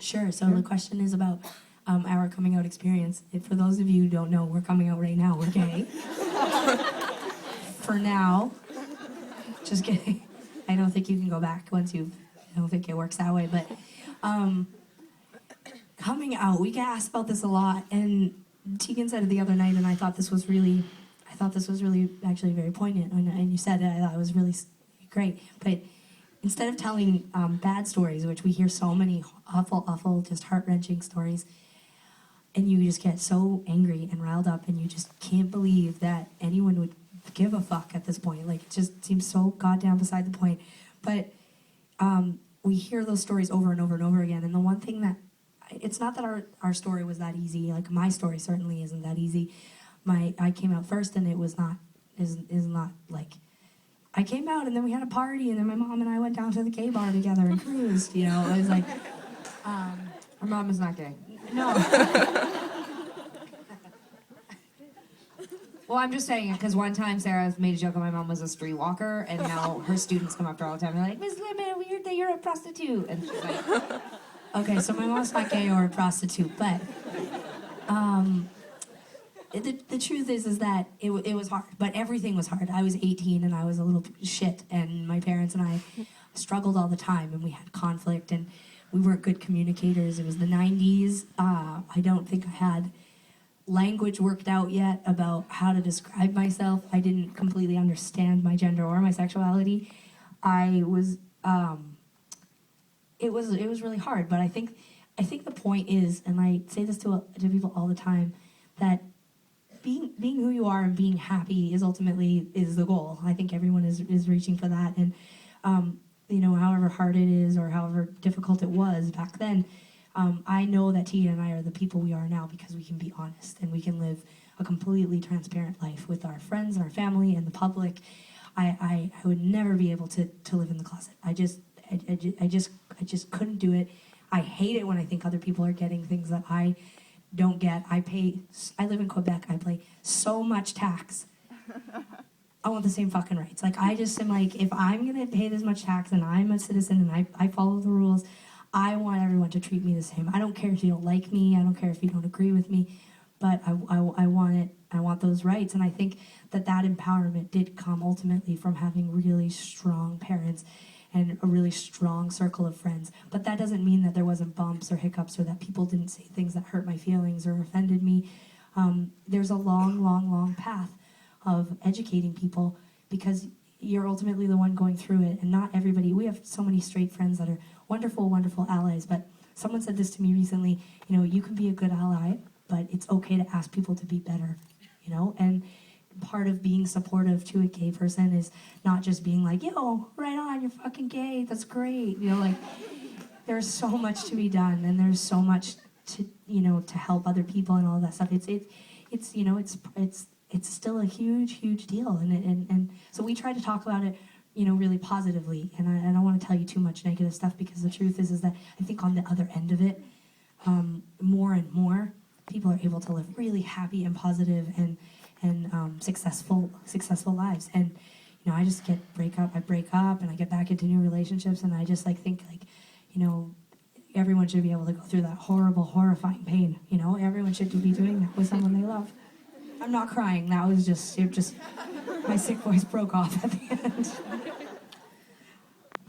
Sure. So the question is about our coming out experience. For those of you who don't know, we're coming out right now. We're gay. For now. Just kidding. I don't think you can go back once you've... I don't think it works that way. But coming out, we get asked about this a lot. And Tegan said it the other night, and I thought this was really actually very poignant. And you said it, I thought it was really great. But instead of telling bad stories, which we hear so many awful, just heart-wrenching stories, and you just get so angry and riled up, and you just can't believe that anyone would give a fuck at this point. Like, it just seems so goddamn beside the point. But we hear those stories over and over and over again. And the one thing that, it's not that our story was that easy. Like, my story certainly isn't that easy. I came out first, and it was not, is not like, I came out, and then we had a party, and then my mom and I went down to the gay bar together and cruised, you know. It was like, Her mom is not gay. no. Well, I'm just saying it because one time Sara made a joke that my mom was a streetwalker, and now her students come up to her all the time and they're like, Miss Lemon, we heard that you're a prostitute. And she's like, Okay, so my mom's not gay or a prostitute, but the truth is that it was hard, but everything was hard. I was 18 and I was a little shit, and my parents and I struggled all the time, and we had conflict, and we weren't good communicators. It was the 90s. I don't think I had language worked out yet about how to describe myself. I didn't completely understand my gender or my sexuality. It was really hard, but I think the point is, and I say this to people all the time, that being who you are and being happy is ultimately the goal. I think everyone is reaching for that, and you know, however hard it is or however difficult it was back then, I know that Tegan and I are the people we are now because we can be honest and we can live a completely transparent life with our friends and our family and the public. I would never be able to live in the closet. I just couldn't do it. I hate it when I think other people are getting things that I don't get. I live in Quebec. I pay so much tax. I want the same fucking rights. Like, I just am like, if I'm gonna pay this much tax and I'm a citizen and I follow the rules, I want everyone to treat me the same. I don't care if you don't like me. I don't care if you don't agree with me, but I want it. I want those rights. And I think that empowerment did come ultimately from having really strong parents and a really strong circle of friends. But that doesn't mean that there wasn't bumps or hiccups or that people didn't say things that hurt my feelings or offended me. There's a long path of educating people because you're ultimately the one going through it, and not everybody. We have so many straight friends that are wonderful allies, but someone said this to me recently, you know, you can be a good ally, but it's okay to ask people to be better, you know. And part of being supportive to a gay person is not just being like, yo, right on, you're fucking gay, that's great, you know. Like, there's so much to be done, and there's so much to, you know, to help other people and all that stuff. It's you know, it's still a huge deal, and so we try to talk about it, you know, really positively, and I don't want to tell you too much negative stuff, because the truth is that I think on the other end of it, more and more people are able to live really happy and positive and successful lives. And you know, I just break up, and I get back into new relationships, and I just think you know, everyone should be able to go through that horrifying pain. You know, everyone should be doing that with someone they love. I'm not crying. That was just my sick voice broke off at the end.